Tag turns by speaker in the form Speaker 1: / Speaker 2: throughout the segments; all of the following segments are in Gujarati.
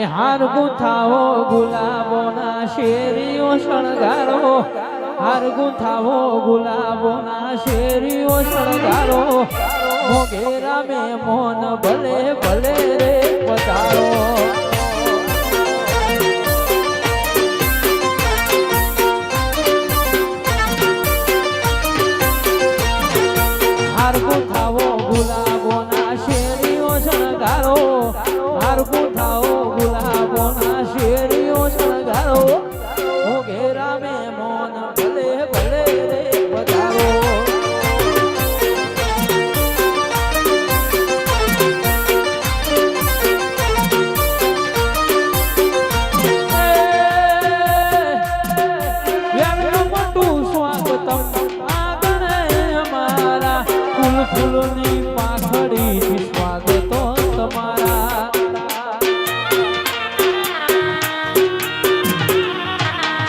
Speaker 1: હાર ગુથાવો ગુલાબોના શેરીઓ શણગારો હાર ગુથાવો ગુલાબોના શેરીઓ શણગારો મોગેરા મે મોન ભલે ભલે રે પધારો હાર ગુથાવો ગુલાબોના શેરીઓ શણગારો હાર ગુથાવો ગુલાબોના શેરીઓ શણગારો મોગેરા મે મોન ભલે ભલે રે પધારો ફૂલની પાખડી સ્વાગતો તમારા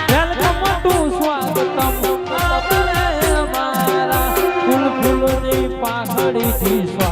Speaker 1: વેલકમ ટુ સ્વાગતમ અમારા ફૂલની પાખડી